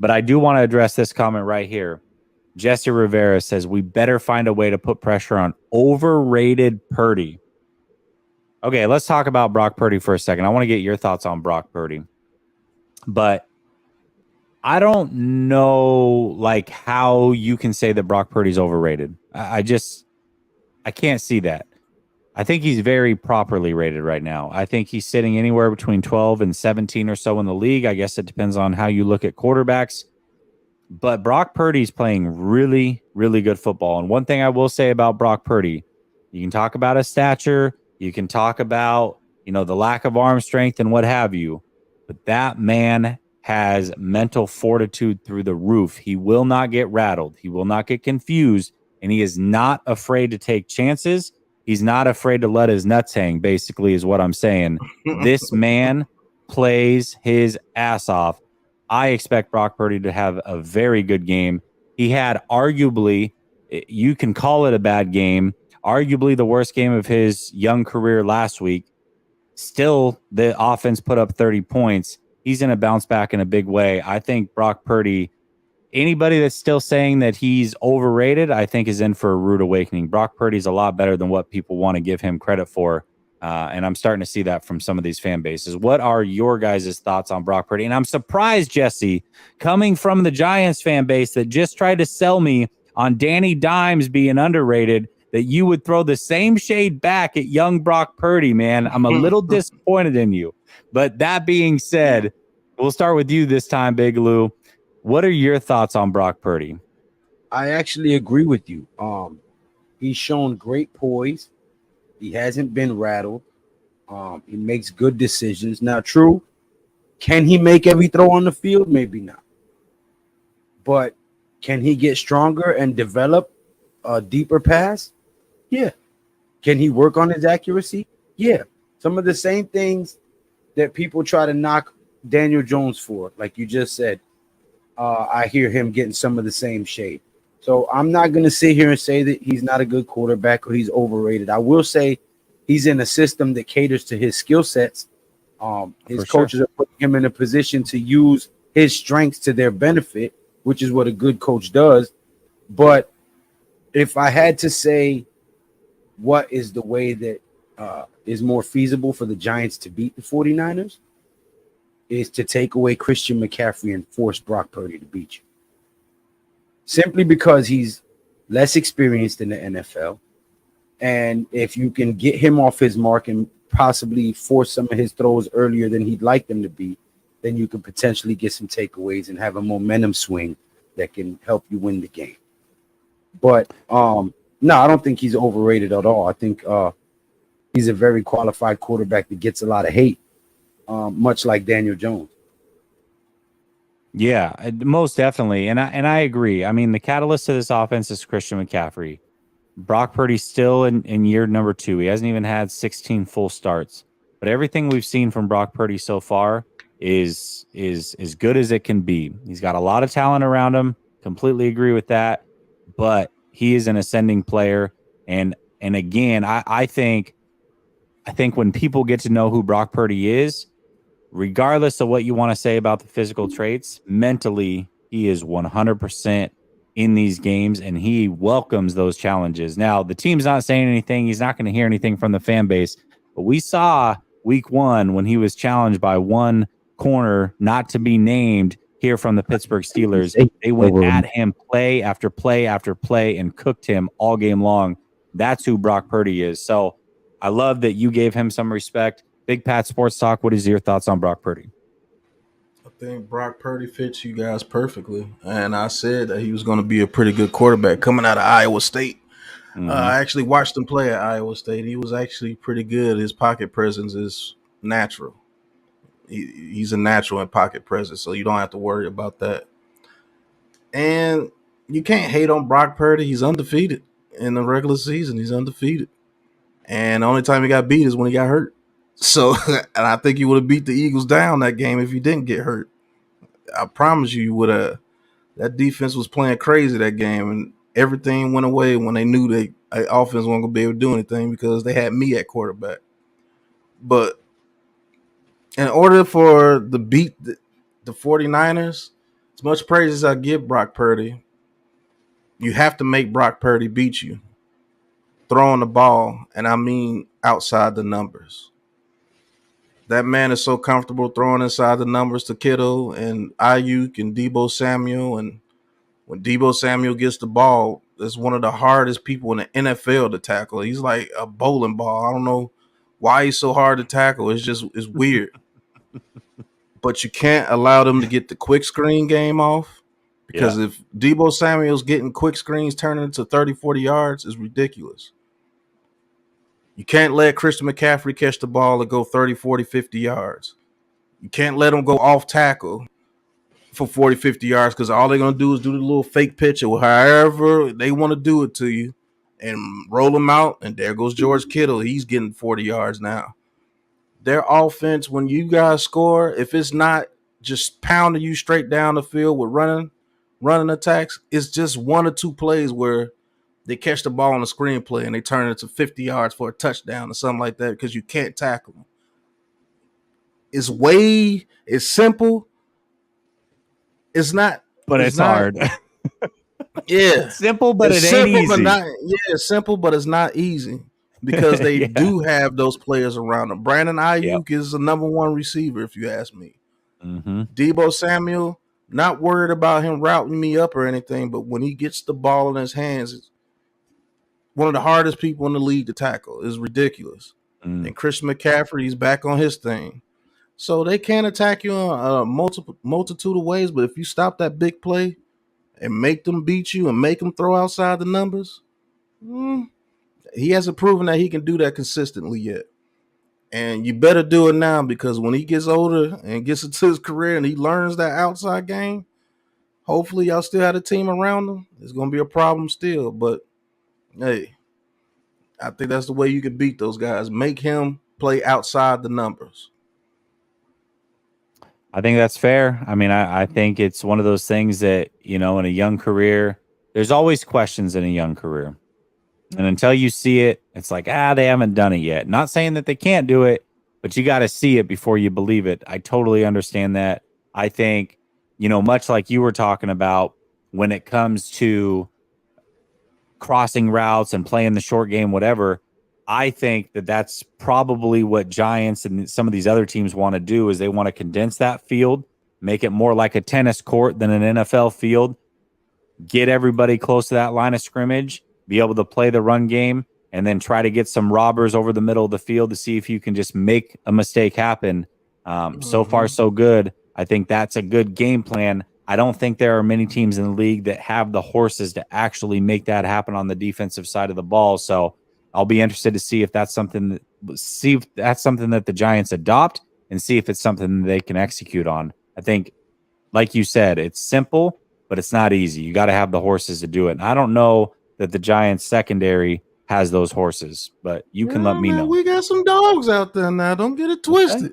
But I do want to address this comment right here. Jesse Rivera says we better find a way to put pressure on overrated Purdy. Okay, let's talk about Brock Purdy for a second. I want to get your thoughts on Brock Purdy. But I don't know like how you can say that Brock Purdy's overrated. I can't see that. I think he's very properly rated right now. I think he's sitting anywhere between 12 and 17 or so in the league. I guess it depends on how you look at quarterbacks. But Brock Purdy's playing really, really good football. And one thing I will say about Brock Purdy, you can talk about his stature, you can talk about, the lack of arm strength and what have you, but that man has mental fortitude through the roof. He will not get rattled. He will not get confused, and he is not afraid to take chances. He's not afraid to let his nuts hang, basically, is what I'm saying. This man plays his ass off. I expect Brock Purdy to have a very good game. He had arguably, you can call it a bad game, arguably the worst game of his young career last week. Still, the offense put up 30 points. He's going to bounce back in a big way. I think Brock Purdy, anybody that's still saying that he's overrated, I think is in for a rude awakening. Brock Purdy's a lot better than what people want to give him credit for. And I'm starting to see that from some of these fan bases. What are your guys' thoughts on Brock Purdy? And I'm surprised, Jesse, coming from the Giants fan base that just tried to sell me on Danny Dimes being underrated, that you would throw the same shade back at young Brock Purdy, man. I'm a little disappointed in you. But that being said, we'll start with you this time, Big Lou. What are your thoughts on Brock Purdy? I actually agree with you. He's shown great poise. He hasn't been rattled. He makes good decisions. Now, true, can he make every throw on the field? Maybe not. But can he get stronger and develop a deeper pass? Yeah. Can he work on his accuracy? Yeah. Some of the same things that people try to knock Daniel Jones for, like you just said, I hear him getting some of the same shade. So I'm not going to sit here and say that he's not a good quarterback or he's overrated. I will say he's in a system that caters to his skill sets. His coaches are putting him in a position to use his strengths to their benefit, which is what a good coach does. But if I had to say what is the way that is more feasible for the Giants to beat the 49ers, is to take away Christian McCaffrey and force Brock Purdy to beat you. Simply because he's less experienced in the NFL. And if you can get him off his mark and possibly force some of his throws earlier than he'd like them to be, then you can potentially get some takeaways and have a momentum swing that can help you win the game. But no, I don't think he's overrated at all. I think he's a very qualified quarterback that gets a lot of hate, much like Daniel Jones. Yeah, most definitely. And I agree. I mean, the catalyst to this offense is Christian McCaffrey. Brock Purdy's still in year number 2. He hasn't even had 16 full starts. But everything we've seen from Brock Purdy so far is as good as it can be. He's got a lot of talent around him. Completely agree with that. But he is an ascending player. And again, I think when people get to know who Brock Purdy is, regardless of what you want to say about the physical traits, mentally, he is 100% in these games, and he welcomes those challenges. Now, the team's not saying anything. He's not going to hear anything from the fan base. But we saw week 1 when he was challenged by one corner not to be named here from the Pittsburgh Steelers. They went at him play after play after play and cooked him all game long. That's who Brock Purdy is. So I love that you gave him some respect. Big Pat Sports Talk, what is your thoughts on Brock Purdy? I think Brock Purdy fits you guys perfectly. And I said that he was going to be a pretty good quarterback coming out of Iowa State. I actually watched him play at Iowa State. He was actually pretty good. His pocket presence is natural. He's a natural in pocket presence, so you don't have to worry about that. And you can't hate on Brock Purdy. He's undefeated in the regular season. He's undefeated. And the only time he got beat is when he got hurt. So, and I think he would have beat the Eagles down that game if he didn't get hurt. I promise you would have. That defense was playing crazy that game, and everything went away when they knew the offense wasn't going to be able to do anything because they had me at quarterback. But in order for the beat the 49ers, it's as much praise as I give Brock Purdy, you have to make Brock Purdy beat you throwing the ball, and I mean outside the numbers. That man is so comfortable throwing inside the numbers to Kittle and Ayuk and Deebo Samuel. And when Deebo Samuel gets the ball, it's one of the hardest people in the NFL to tackle. He's like a bowling ball. I don't know why he's so hard to tackle. It's weird. But you can't allow them to get the quick screen game off, because if Deebo Samuel's getting quick screens turning into 30, 40 yards, it's ridiculous. You can't let Christian McCaffrey catch the ball and go 30, 40, 50 yards. You can't let him go off tackle for 40, 50 yards, because all they're going to do is do the little fake pitch or however they want to do it to you and roll them out, and there goes George Kittle. He's getting 40 yards now. Their offense, when you guys score, if it's not just pounding you straight down the field with running attacks, it's just one or two plays where they catch the ball on the screenplay and they turn it to 50 yards for a touchdown or something like that because you can't tackle them. It's simple. It's not. But it's hard. Yeah. It's simple, but it ain't easy. It's simple, but it's not easy because they do have those players around them. Brandon Ayuk is the number one receiver, if you ask me. Mm-hmm. Deebo Samuel, not worried about him routing me up or anything, but when he gets the ball in his hands, it's one of the hardest people in the league to tackle. It's ridiculous. And Christian McCaffrey, he's back on his thing. So they can attack you on a multitude of ways, but if you stop that big play and make them beat you and make them throw outside the numbers, he hasn't proven that he can do that consistently yet. And you better do it now, because when he gets older and gets into his career and he learns that outside game, hopefully y'all still have a team around him. It's going to be a problem still, but hey, I think that's the way you can beat those guys. Make him play outside the numbers. I think that's fair. I mean, I think it's one of those things that, in a young career, there's always questions in a young career. And until you see it, it's like, they haven't done it yet. Not saying that they can't do it, but you got to see it before you believe it. I totally understand that. I think, much like you were talking about when it comes to crossing routes and playing the short game, whatever, I think that that's probably what Giants and some of these other teams want to do, is they want to condense that field, make it more like a tennis court than an NFL field, get everybody close to that line of scrimmage, be able to play the run game, and then try to get some robbers over the middle of the field to see if you can just make a mistake happen. So far, so good. I think that's a good game plan. I don't think there are many teams in the league that have the horses to actually make that happen on the defensive side of the ball. So I'll be interested to see if that's something that the Giants adopt, and see if it's something that they can execute on. I think, like you said, it's simple, but it's not easy. You got to have the horses to do it. And I don't know that the Giants secondary has those horses, but you can let me know. We got some dogs out there now. Don't get it twisted. Okay.